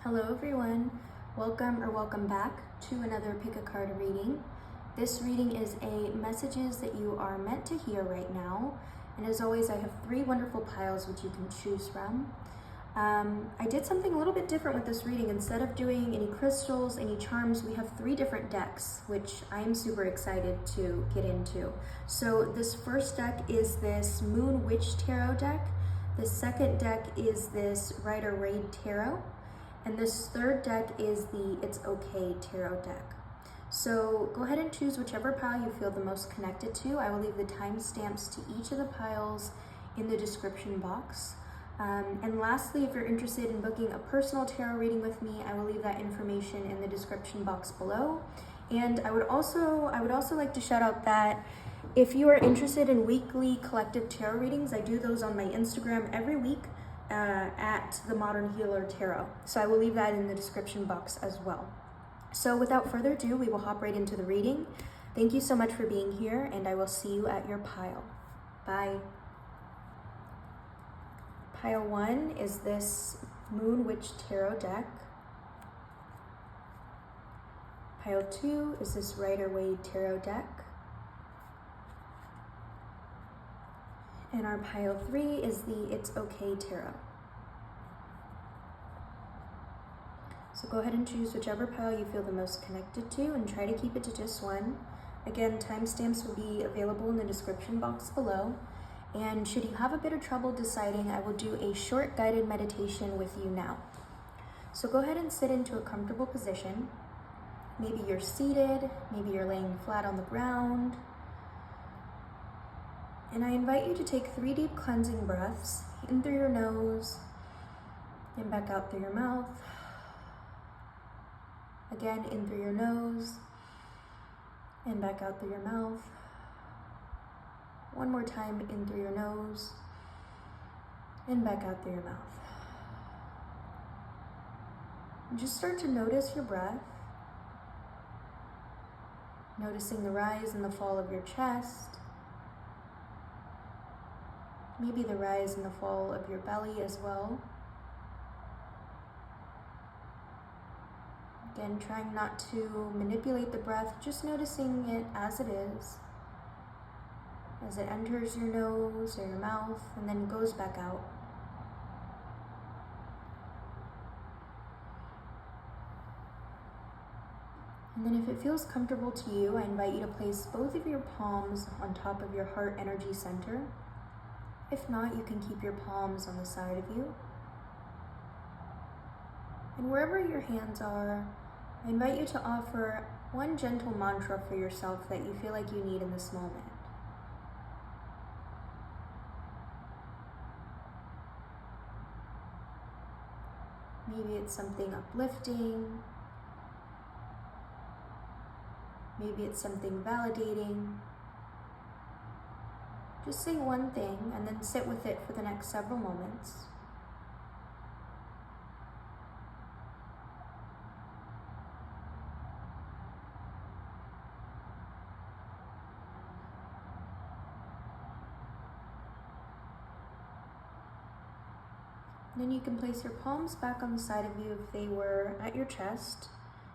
Hello everyone, welcome back to another Pick a Card reading. This reading is a messages that you are meant to hear right now. And as always, I have 3 wonderful piles which you can choose from. I did something a little bit different with this reading. Instead of doing any crystals, any charms, we have 3 different decks, which I am super excited to get into. So this first deck is this Moon Witch Tarot deck. The second deck is this Rider-Waite Tarot. And this third deck is the It's Okay Tarot deck. So go ahead and choose whichever pile you feel the most connected to. I will leave the timestamps to each of the piles in the description box. And lastly, if you're interested in booking a personal tarot reading with me, I will leave that information in the description box below. And I would also like to shout out that if you are interested in weekly collective tarot readings, I do those on my Instagram every week at The Modern Healer Tarot. So I will leave that in the description box as well. So without further ado, we will hop right into the reading. Thank you so much for being here, and I will see you at your pile. Bye. Pile 1 is this Moon Witch Tarot deck. Pile 2 is this Rider-Waite Tarot deck. And our pile 3 is the It's Okay Tarot. So go ahead and choose whichever pile you feel the most connected to and try to keep it to just one. Again, timestamps will be available in the description box below. And should you have a bit of trouble deciding, I will do a short guided meditation with you now. So go ahead and sit into a comfortable position. Maybe you're seated, maybe you're laying flat on the ground. And I invite you to take 3 deep cleansing breaths, in through your nose and back out through your mouth. Again, in through your nose and back out through your mouth. One more time, in through your nose and back out through your mouth. And just start to notice your breath, noticing the rise and the fall of your chest. Maybe the rise and the fall of your belly as well. Again, trying not to manipulate the breath, just noticing it as it is, as it enters your nose or your mouth and then goes back out. And then if it feels comfortable to you, I invite you to place both of your palms on top of your heart energy center. If not, you can keep your palms on the side of you. And wherever your hands are, I invite you to offer one gentle mantra for yourself that you feel like you need in this moment. Maybe it's something uplifting. Maybe it's something validating. Just say one thing and then sit with it for the next several moments. Then you can place your palms back on the side of you if they were at your chest.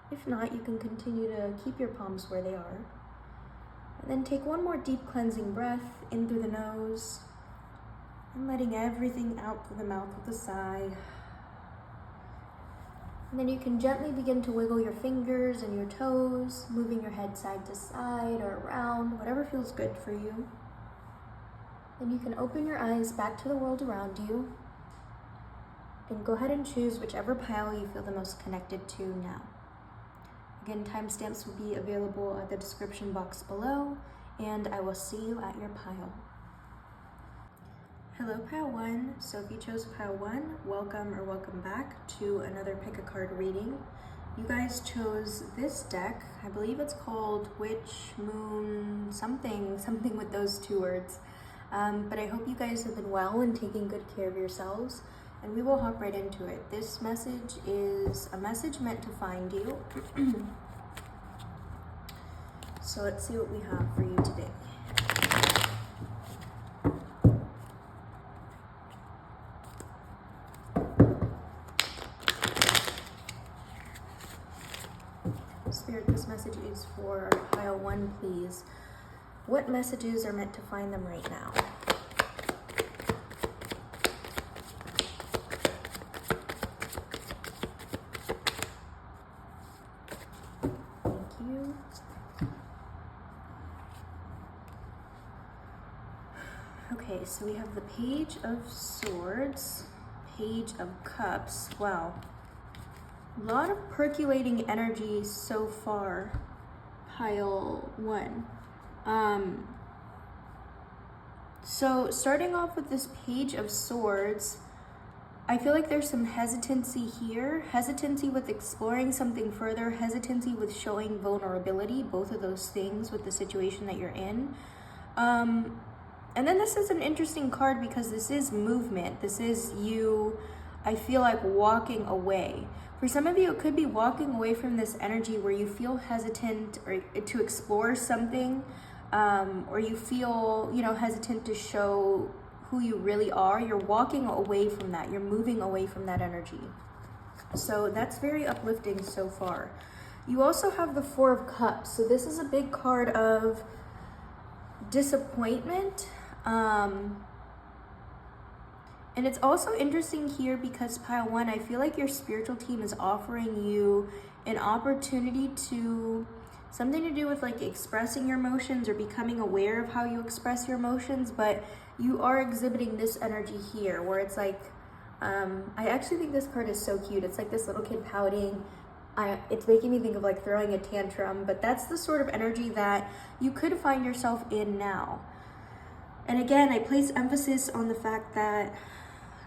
If not, you can continue to keep your palms where they are. And then take one more deep cleansing breath in through the nose and letting everything out through the mouth with a sigh. And then you can gently begin to wiggle your fingers and your toes, moving your head side to side or around, whatever feels good for you. Then you can open your eyes back to the world around you and go ahead and choose whichever pile you feel the most connected to now. Again, timestamps will be available at the description box below, and I will see you at your pile. Hello, pile 1. So if you chose pile 1, welcome back to another Pick a Card reading. You guys chose this deck. I believe it's called Witch, Moon, something with those 2 words. But I hope you guys have been well and taking good care of yourselves. And we will hop right into it. This message is a message meant to find you. So let's see what we have for you today. Spirit, this message is for pile 1, please. What messages are meant to find them right now? Thank you. Okay, so we have the Page of Swords, Page of Cups. Wow. A lot of percolating energy so far, pile 1. So starting off with this Page of Swords, I feel like there's some hesitancy here, hesitancy with exploring something further, hesitancy with showing vulnerability, both of those things with the situation that you're in. And then this is an interesting card because this is movement. This is you, I feel like, walking away. For some of you, it could be walking away from this energy where you feel hesitant or to explore something, or you feel, hesitant to show who you really are. You're walking away from that. You're moving away from that energy. So that's very uplifting so far. You also have the Four of Cups. So this is a big card of disappointment. And it's also interesting here because pile 1, I feel like your spiritual team is offering you an opportunity to, something to do with like expressing your emotions or becoming aware of how you express your emotions, but you are exhibiting this energy here where it's like, I actually think this card is so cute. It's like this little kid pouting. It's making me think of like throwing a tantrum, but that's the sort of energy that you could find yourself in now. And again, I place emphasis on the fact that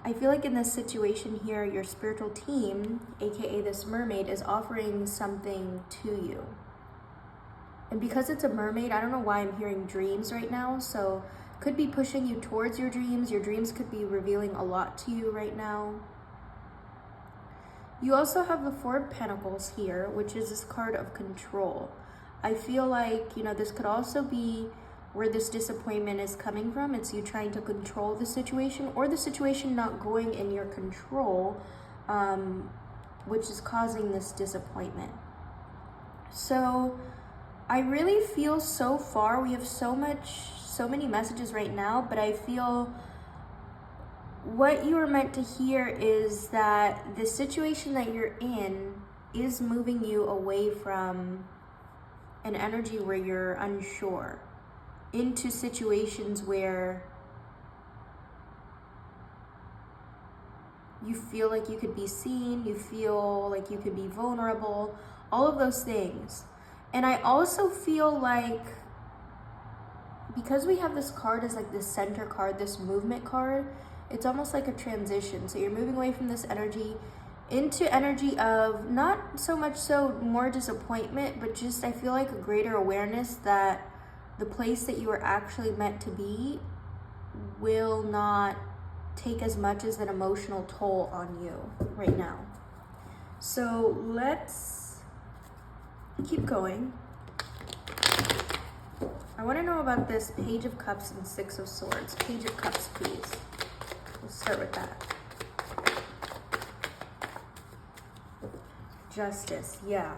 I feel like in this situation here, your spiritual team, aka this mermaid, is offering something to you. And because it's a mermaid, I don't know why I'm hearing dreams right now, so could be pushing you towards your dreams. Your dreams could be revealing a lot to you right now. You also have the Four of Pentacles here, which is this card of control. I feel like, this could also be where this disappointment is coming from. It's you trying to control the situation, or the situation not going in your control, which is causing this disappointment. So I really feel so far, we have so many messages right now, but I feel what you are meant to hear is that the situation that you're in is moving you away from an energy where you're unsure, into situations where you feel like you could be seen, you feel like you could be vulnerable, all of those things. And I also feel like, because we have this card as like the center card, this movement card, it's almost like a transition. So you're moving away from this energy into energy of not so much so more disappointment, but just I feel like a greater awareness that the place that you are actually meant to be will not take as much as an emotional toll on you right now. So let's keep going. I want to know about this Page of Cups and Six of Swords. Page of Cups, please. We'll start with that. Justice, yeah.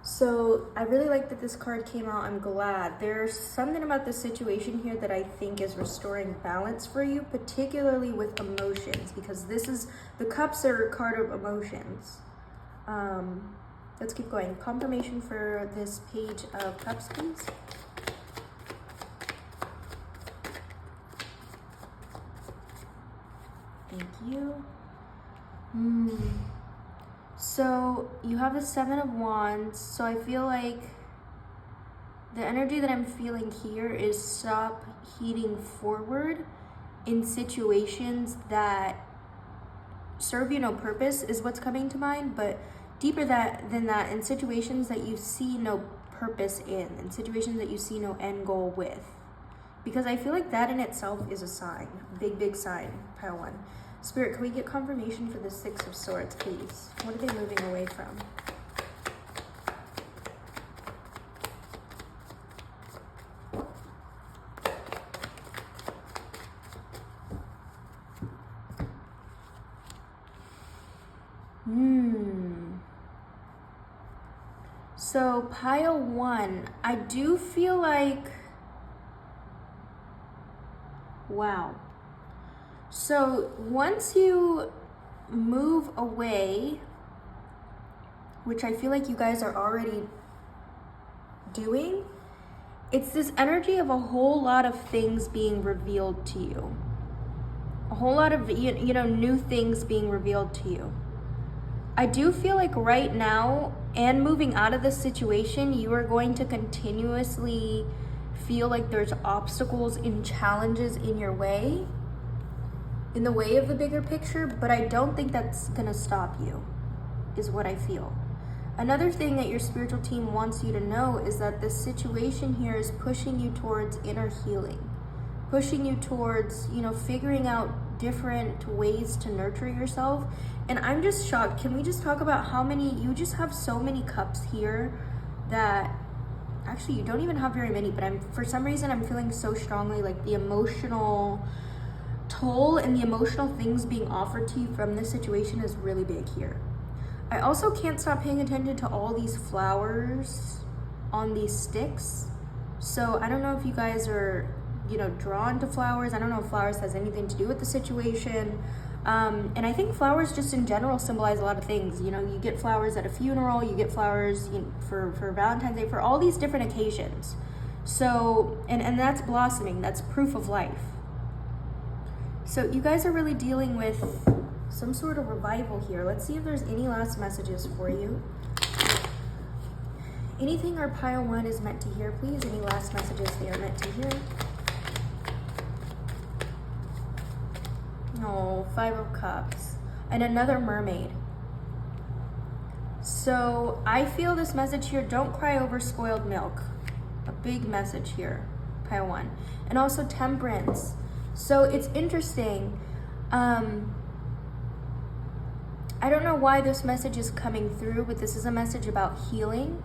So I really like that this card came out. I'm glad. There's something about this situation here that I think is restoring balance for you, particularly with emotions, because the cups are a card of emotions. Let's keep going. Confirmation for this Page of Cups, please. Thank you. So you have the Seven of Wands. So I feel like the energy that I'm feeling here is stop heading forward in situations that serve you no purpose is what's coming to mind, but deeper than that, in situations that you see no purpose in situations that you see no end goal with. Because I feel like that in itself is a sign, big sign, pile 1. Spirit, can we get confirmation for the Six of Swords, please? What are they moving away from? So pile 1, I do feel like, wow. So once you move away, which I feel like you guys are already doing, it's this energy of a whole lot of things being revealed to you. A whole lot of, new things being revealed to you. I do feel like right now, and moving out of this situation, you are going to continuously feel like there's obstacles and challenges in your way, in the way of the bigger picture, but I don't think that's gonna stop you, is what I feel. Another thing that your spiritual team wants you to know is that this situation here is pushing you towards inner healing, pushing you towards, figuring out different ways to nurture yourself. And I'm just shocked. Can we just talk about how many, you just have so many cups here that, actually you don't even have very many, but for some reason I'm feeling so strongly like the emotional toll and the emotional things being offered to you from this situation is really big here. I also can't stop paying attention to all these flowers on these sticks. So I don't know if you guys are, drawn to flowers. I don't know if flowers has anything to do with the situation. And I think flowers just in general symbolize a lot of things. You get flowers at a funeral, you get flowers for Valentine's Day, for all these different occasions. So, and that's blossoming, that's proof of life. So you guys are really dealing with some sort of revival here. Let's see if there's any last messages for you. Anything our pile 1 is meant to hear, please. Any last messages they are meant to hear? Oh, 5 of Cups. And another mermaid. So I feel this message here, don't cry over spoiled milk. A big message here, pile 1. And also Temperance. So it's interesting. I don't know why this message is coming through, but this is a message about healing.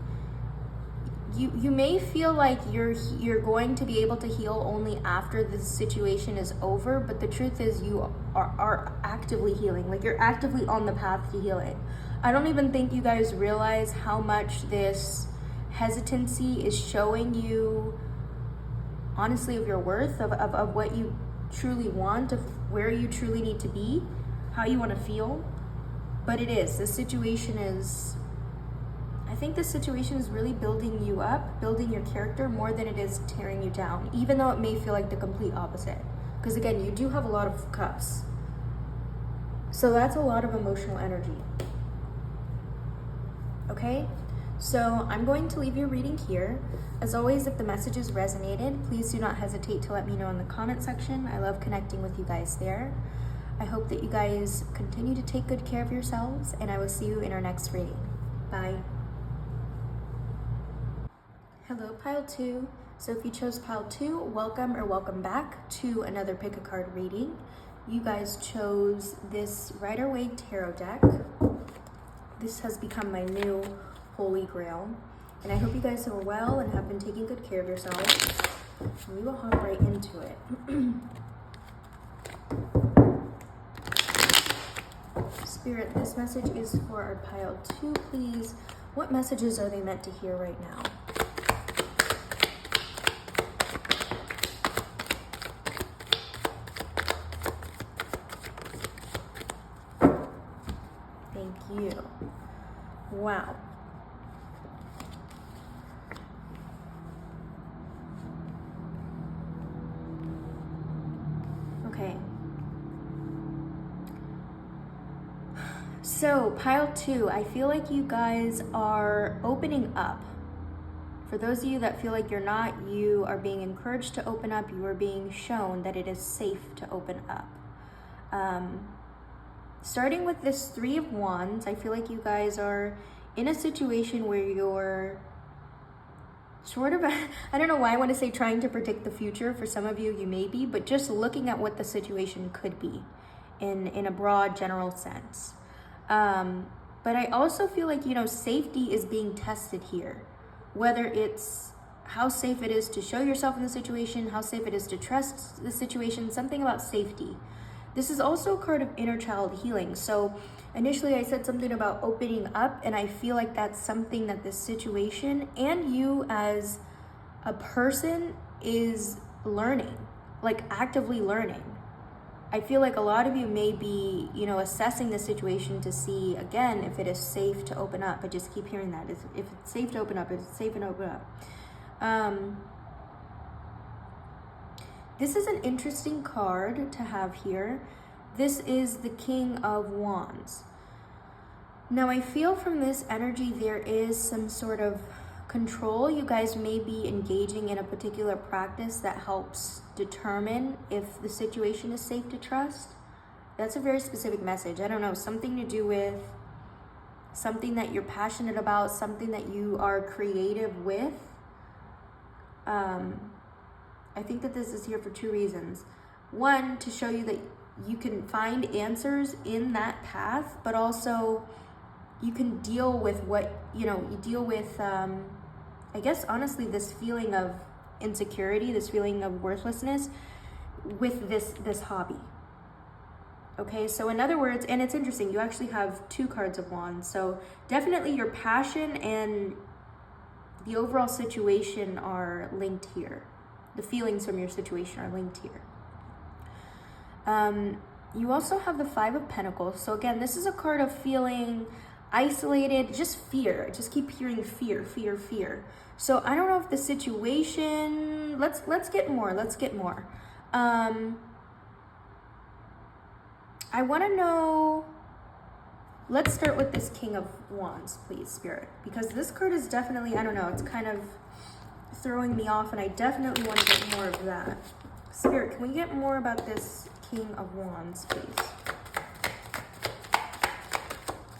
You may feel like you're going to be able to heal only after this situation is over, but the truth is you are actively healing. Like, you're actively on the path to healing. I don't even think you guys realize how much this hesitancy is showing you, honestly, of your worth, of what you truly want, of where you truly need to be, how you want to feel. But it is, this situation is, I think this situation is really building you up, building your character more than it is tearing you down, even though it may feel like the complete opposite. Because again, you do have a lot of cups. So that's a lot of emotional energy. Okay? So I'm going to leave your reading here. As always, if the messages resonated, please do not hesitate to let me know in the comment section. I love connecting with you guys there. I hope that you guys continue to take good care of yourselves, and I will see you in our next reading. Bye. Hello, pile 2. So if you chose pile 2, welcome or welcome back to another pick a card reading. You guys chose this Rider-Waite Tarot deck. This has become my new holy grail, and I hope you guys are well and have been taking good care of yourselves. We will hop right into it. Spirit, this message is for our pile 2, please. What messages are they meant to hear right now? Thank you. Wow. Okay. So, pile 2, I feel like you guys are opening up. For those of you that feel like you're not, you are being encouraged to open up. You are being shown that it is safe to open up. Starting with this 3 of Wands, I feel like you guys are in a situation where you're sort of, I don't know why I want to say trying to predict the future. For some of you, you may be, but just looking at what the situation could be in a broad, general sense. But I also feel like, safety is being tested here. Whether it's how safe it is to show yourself in the situation, how safe it is to trust the situation, something about safety. This is also a card of inner child healing. So initially I said something about opening up, and I feel like that's something that this situation and you as a person is learning, like actively learning. I feel like a lot of you may be, you know, assessing the situation to see, again, if it is safe to open up. I just keep hearing that. If it's safe to open up, if it's safe to open up. This is an interesting card to have here. This is the King of Wands. Now, I feel from this energy there is some sort of control. You guys may be engaging in a particular practice that helps determine if the situation is safe to trust. That's a very specific message. I don't know, something to do with something that you're passionate about, something that you are creative with. I think that this is here for two reasons. One, to show you that you can find answers in that path, but also you can deal with what, you know, you deal with, I guess, honestly, this feeling of insecurity, this feeling of worthlessness with this hobby. Okay, so in other words, and it's interesting, you actually have two cards of wands. So definitely your passion and the overall situation are linked here. The feelings from your situation are linked here. You also have the Five of Pentacles. So again, this is a card of feeling isolated, just fear. I just keep hearing fear, fear, fear. So I don't know if the situation, let's get more. I want to know, let's start with this King of Wands, please, Spirit, because this card is definitely, I don't know, it's kind of throwing me off, and I definitely want to get more of that. Spirit, can we get more about this King of Wands, please?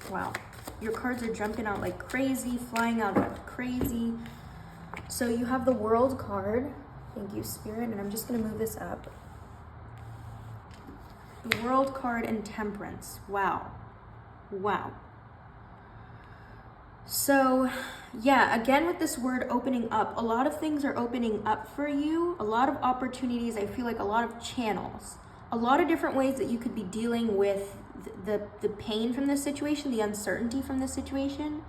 Wow, your cards are jumping out like crazy, flying out like crazy. So you have the World card. Thank you, Spirit, and I'm just going to move this up. The World card and Temperance. Wow. Wow. So, yeah, again with this word opening up, a lot of things are opening up for you. A lot of opportunities, I feel like a lot of channels. A lot of different ways that you could be dealing with the pain from this situation, the uncertainty from this situation.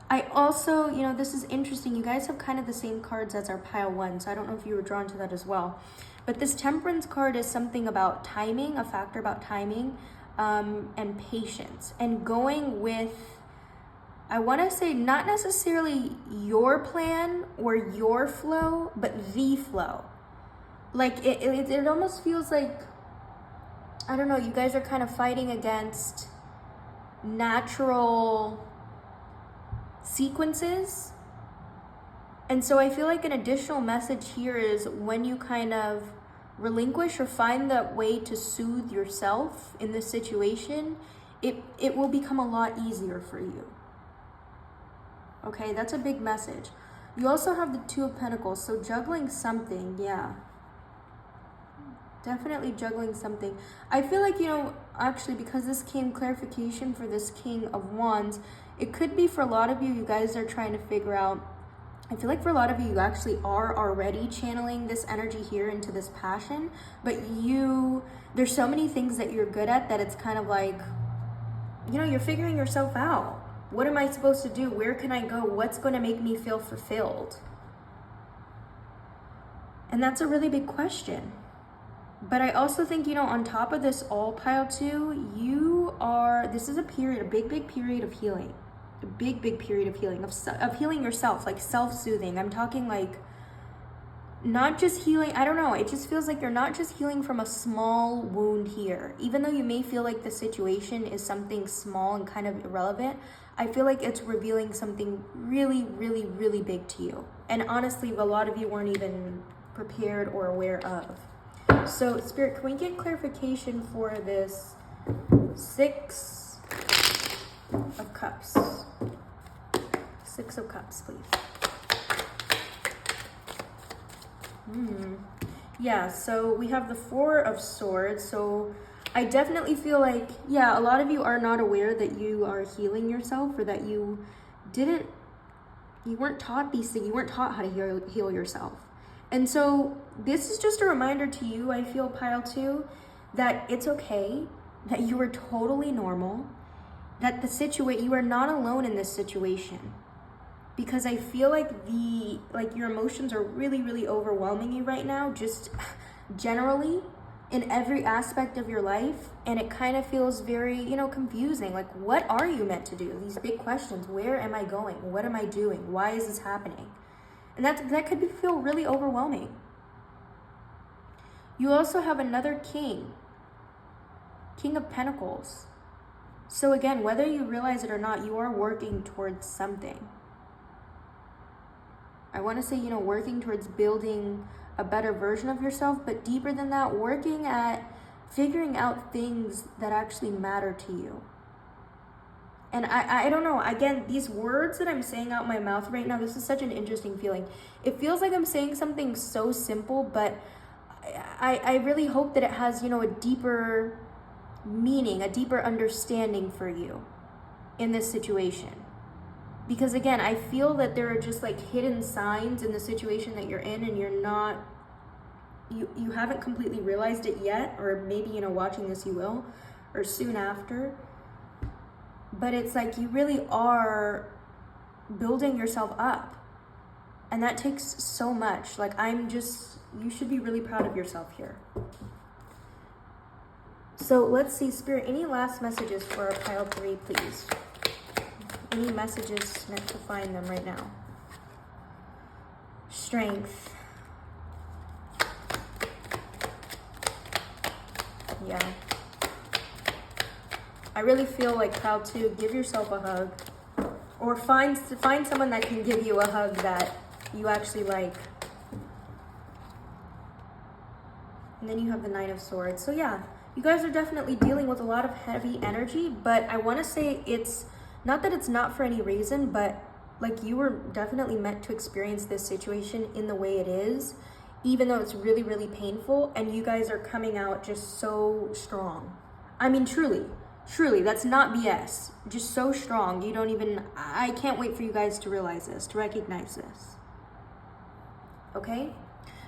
I also, you know, this is interesting. You guys have kind of the same cards as our pile one, so I don't know if you were drawn to that as well. But this Temperance card is something about timing, a factor about timing, and patience, and going with, I want to say, not necessarily your plan or your flow, but the flow. Like it almost feels like, I don't know, you guys are kind of fighting against natural sequences. And so I feel like an additional message here is when you kind of relinquish or find that way to soothe yourself in this situation, it will become a lot easier for you. Okay, that's a big message. You also have the Two of Pentacles, so juggling something, yeah. Definitely juggling something. I feel like, you know, actually, because this came clarification for this King of Wands, it could be for a lot of you, you guys are trying to figure out, I feel like for a lot of you, you actually are already channeling this energy here into this passion, but there's so many things that you're good at that it's kind of like, you know, you're figuring yourself out. What am I supposed to do? Where can I go? What's going to make me feel fulfilled? And that's a really big question. But I also think, you know, on top of this all pile two, this is a period, a big period of healing. A big period of healing, of healing yourself, like self-soothing. I'm talking like not just healing, I don't know, it just feels like you're not just healing from a small wound here. Even though you may feel like the situation is something small and kind of irrelevant, I feel like it's revealing something really big to you. And honestly, a lot of you weren't even prepared or aware of. So, Spirit, can we get clarification for this Six of Cups? Six of Cups, please. Yeah, so we have the Four of Swords. So I definitely feel like, yeah, a lot of you are not aware that you are healing yourself, or that you weren't taught these things. You weren't taught how to heal yourself. And so this is just a reminder to you, I feel, pile two, that it's okay, that you are totally normal, that you are not alone in this situation. Because I feel like your emotions are really, really overwhelming you right now, just generally in every aspect of your life. And it kind of feels very, confusing. Like, what are you meant to do? These big questions. Where am I going? What am I doing? Why is this happening? And that could feel really overwhelming. You also have another King of Pentacles. So again, whether you realize it or not, you are working towards something. I want to say, working towards building a better version of yourself, but deeper than that, working at figuring out things that actually matter to you. And I don't know, again, these words that I'm saying out my mouth right now, this is such an interesting feeling. It feels like I'm saying something so simple, but I really hope that it has, a deeper meaning, a deeper understanding for you in this situation. Because again, I feel that there are just like hidden signs in the situation that you're in, and you haven't completely realized it yet, or maybe, watching this you will, or soon after. But it's like you really are building yourself up. And that takes so much. Like, you should be really proud of yourself here. So let's see, Spirit, any last messages for our pile 3, please? Any messages meant to find them right now? Strength. Yeah. I really feel like pile 2, give yourself a hug. Or find someone that can give you a hug that you actually like. And then you have the Knight of Swords. So yeah, you guys are definitely dealing with a lot of heavy energy, but I want to say it's not that it's not for any reason, but like you were definitely meant to experience this situation in the way it is, even though it's really, really painful, and you guys are coming out just so strong. I mean, truly, that's not BS. Just so strong. I can't wait for you guys to realize this, to recognize this. Okay?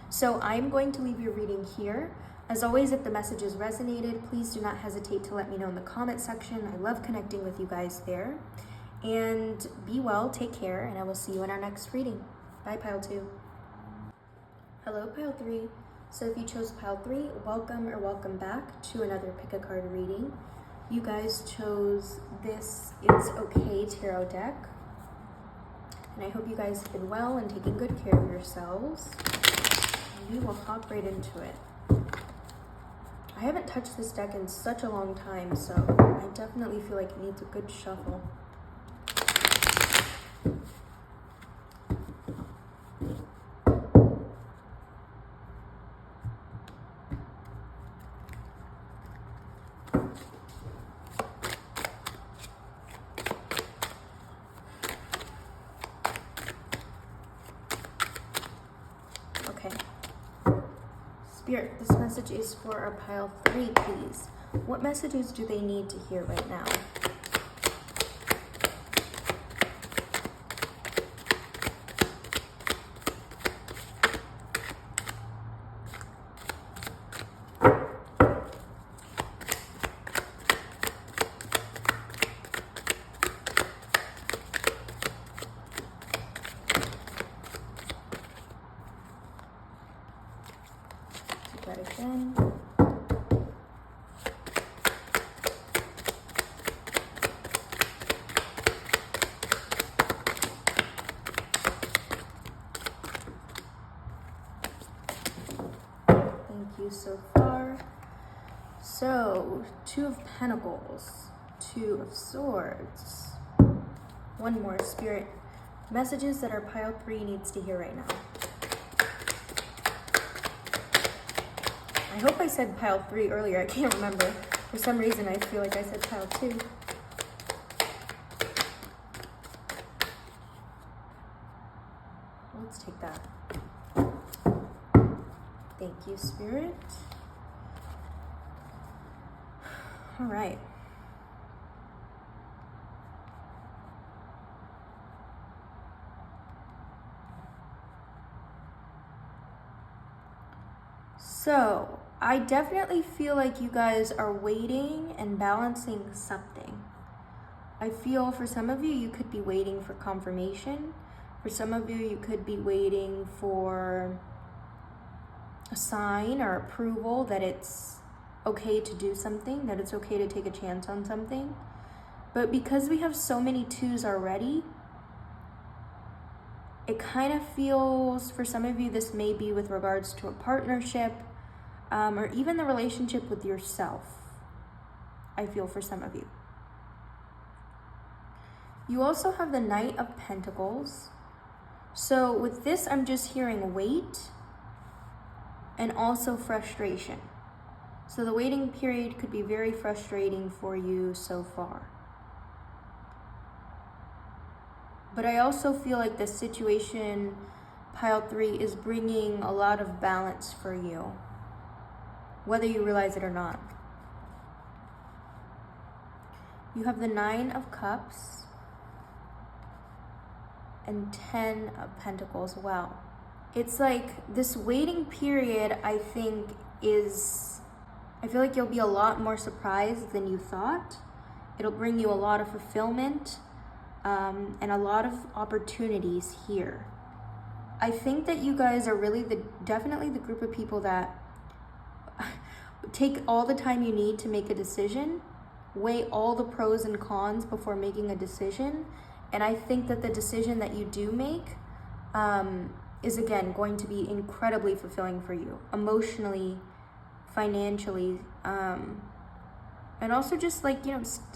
So I'm going to leave your reading here. As always, if the messages resonated, please do not hesitate to let me know in the comment section. I love connecting with you guys there. And be well, take care, and I will see you in our next reading. Bye, Pile 2. Hello, Pile 3. So if you chose Pile 3, welcome back to another Pick a Card reading. You guys chose this It's Okay Tarot deck. And I hope you guys have been well and taking good care of yourselves. And we will hop right into it. I haven't touched this deck in such a long time, so I definitely feel like it needs a good shuffle. Spirit, this message is for our Pile 3, please. What messages do they need to hear right now? That again. Thank you so far. So, 2 of Pentacles, 2 of Swords. One more, Spirit. Messages that our Pile 3 needs to hear right now. I hope I said Pile 3 earlier. I can't remember. For some reason, I feel like I said Pile 2. Let's take that. Thank you, Spirit. All right. So, I definitely feel like you guys are waiting and balancing something. I feel for some of you, you could be waiting for confirmation. For some of you, you could be waiting for a sign or approval that it's okay to do something, that it's okay to take a chance on something. But because we have so many twos already, it kind of feels, for some of you, this may be with regards to a partnership, or even the relationship with yourself, I feel for some of you. You also have the Knight of Pentacles. So with this, I'm just hearing wait and also frustration. So the waiting period could be very frustrating for you so far. But I also feel like the situation, pile 3, is bringing a lot of balance for you, whether you realize it or not. You have the 9 of Cups and 10 of Pentacles. Wow. It's like this waiting period, I think, I feel like you'll be a lot more surprised than you thought. It'll bring you a lot of fulfillment and a lot of opportunities here. I think that you guys are really definitely the group of people that take all the time you need to make a decision, weigh all the pros and cons before making a decision. And I think that the decision that you do make is, again, going to be incredibly fulfilling for you, emotionally, financially, and also just like,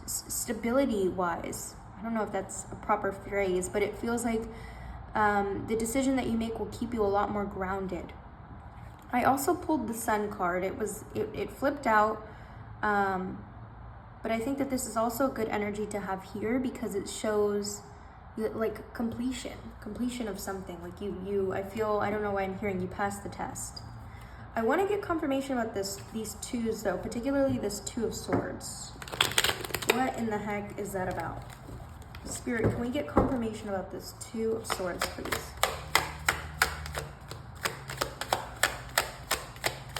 stability-wise. I don't know if that's a proper phrase, but it feels like the decision that you make will keep you a lot more grounded. I also pulled the Sun card. It flipped out, but I think that this is also a good energy to have here because it shows like completion of something. Like I don't know why I'm hearing you passed the test. I want to get confirmation about these twos though, particularly this 2 of Swords. What in the heck is that about? Spirit, can we get confirmation about this 2 of Swords, please?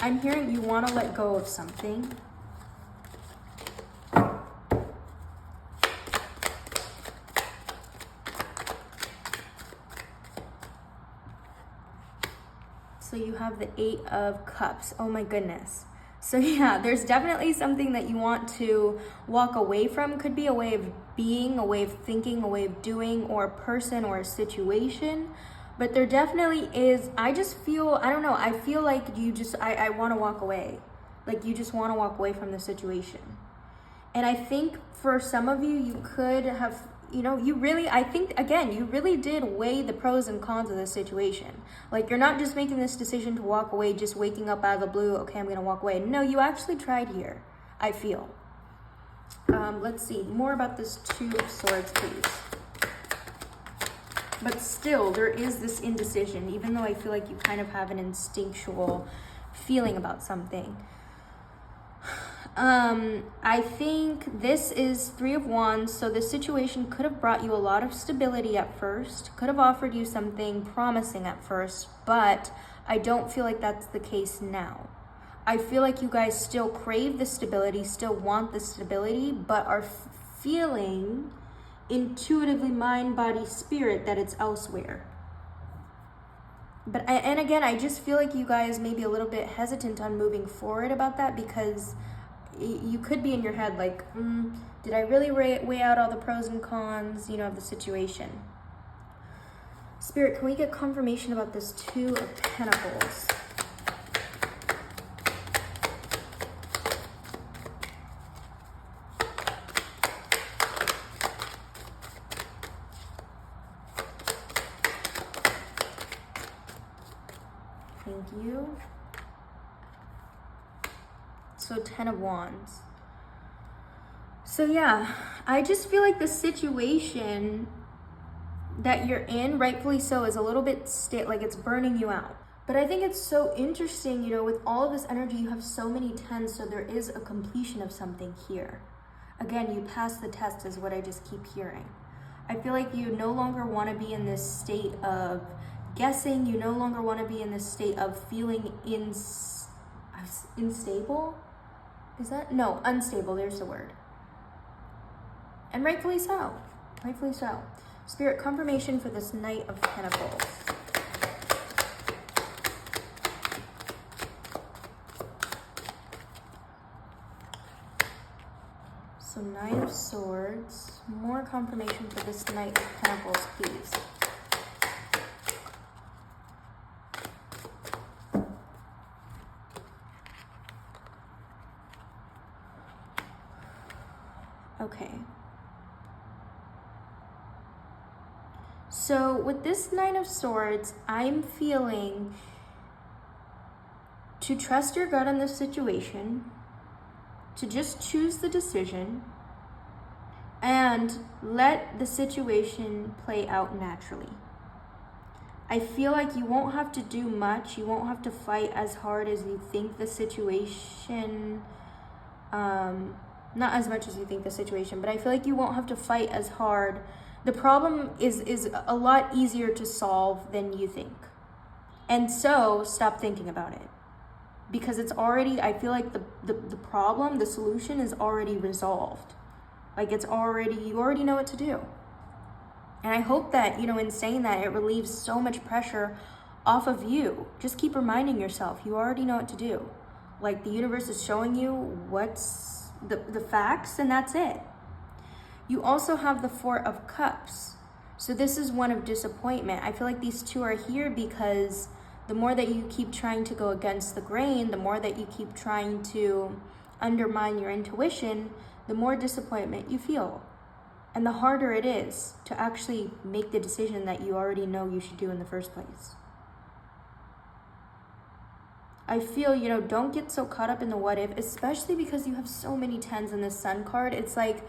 I'm hearing you want to let go of something. So you have the 8 of Cups. Oh my goodness. So yeah, there's definitely something that you want to walk away from. Could be a way of being, a way of thinking, a way of doing, or a person or a situation. But there definitely is, I just feel, I don't know, I feel like I want to walk away. Like you just want to walk away from the situation. And I think for some of you, you could have, I think, again, you really did weigh the pros and cons of this situation. Like, you're not just making this decision to walk away, just waking up out of the blue, okay, I'm going to walk away. No, you actually tried here, I feel. Let's see, more about this 2 of Swords, please. But still, there is this indecision, even though I feel like you kind of have an instinctual feeling about something. I think this is 3 of Wands, so this situation could have brought you a lot of stability at first, could have offered you something promising at first, but I don't feel like that's the case now. I feel like you guys still crave the stability, still want the stability, but are feeling intuitively, mind, body, spirit, that it's elsewhere. And again, I just feel like you guys may be a little bit hesitant on moving forward about that because you could be in your head like, did I really weigh out all the pros and cons, of the situation? Spirit, can we get confirmation about this 2 of Pentacles? Thank you. So 10 of Wands. So yeah, I just feel like the situation that you're in, rightfully so, is a little bit like it's burning you out. But I think it's so interesting, with all of this energy, you have so many 10s, so there is a completion of something here. Again, you passed the test is what I just keep hearing. I feel like you no longer want to be in this state of guessing. You no longer want to be in this state of feeling Unstable? Is that? No, unstable, there's the word. And rightfully so. Rightfully so. Spirit, confirmation for this Knight of Pentacles. So Knight of Swords. More confirmation for this Knight of Pentacles, please. Okay. So with this Knight of Swords, I'm feeling to trust your gut on this situation, to just choose the decision, and let the situation play out naturally. I feel like you won't have to do much. You won't have to fight as hard as you think the situation, not as much as you think the situation, but I feel like you won't have to fight as hard. The problem is a lot easier to solve than you think. And so stop thinking about it. Because it's already, I feel like the problem, the solution is already resolved. Like you already know what to do. And I hope that, in saying that, it relieves so much pressure off of you. Just keep reminding yourself, you already know what to do. Like the universe is showing you what's the facts, and that's it. You also have the Four of Cups. So this is one of disappointment. I feel like these two are here because the more that you keep trying to go against the grain, the more that you keep trying to undermine your intuition, the more disappointment you feel. And the harder it is to actually make the decision that you already know you should do in the first place. I feel, don't get so caught up in the what if, especially because you have so many tens in this Sun card. It's like,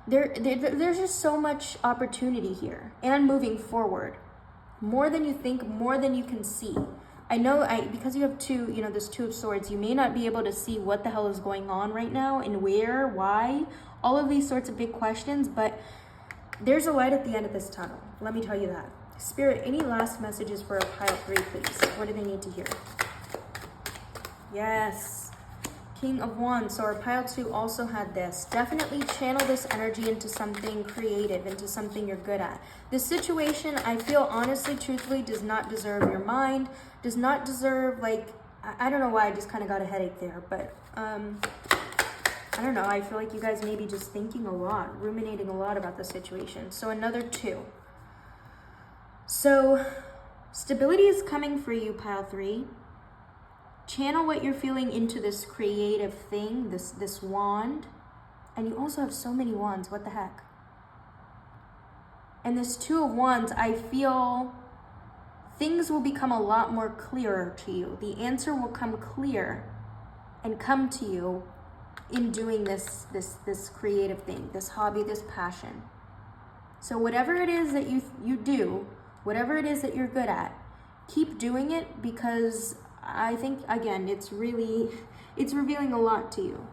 there's just so much opportunity here and moving forward. More than you think, more than you can see. I know because you have two, this Two of Swords, you may not be able to see what the hell is going on right now and where, why, all of these sorts of big questions, but there's a light at the end of this tunnel. Let me tell you that. Spirit, any last messages for a pile 3, please? What do they need to hear? Yes. King of Wands. So our pile 2 also had this. Definitely channel this energy into something creative, into something you're good at. This situation, I feel honestly, truthfully, does not deserve your mind, does not deserve, I don't know why I just kind of got a headache there, but I don't know. I feel like you guys may be just thinking a lot, ruminating a lot about the situation. So another 2. So stability is coming for you, pile 3. Channel what you're feeling into this creative thing, this wand. And you also have so many wands, what the heck? And this Two of Wands, I feel things will become a lot more clearer to you. The answer will come clear and come to you in doing this creative thing, this hobby, this passion. So whatever it is that you do, whatever it is that you're good at, keep doing it, because I think, again, it's revealing a lot to you.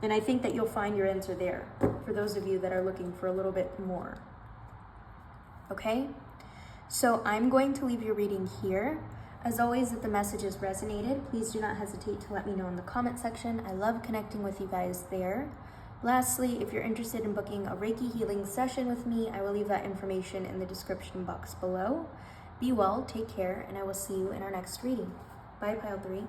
And I think that you'll find your answer there for those of you that are looking for a little bit more. Okay? So I'm going to leave your reading here. As always, if the messages resonated, please do not hesitate to let me know in the comment section. I love connecting with you guys there. Lastly, if you're interested in booking a Reiki healing session with me, I will leave that information in the description box below. Be well, take care, and I will see you in our next reading. Bye, pile 3.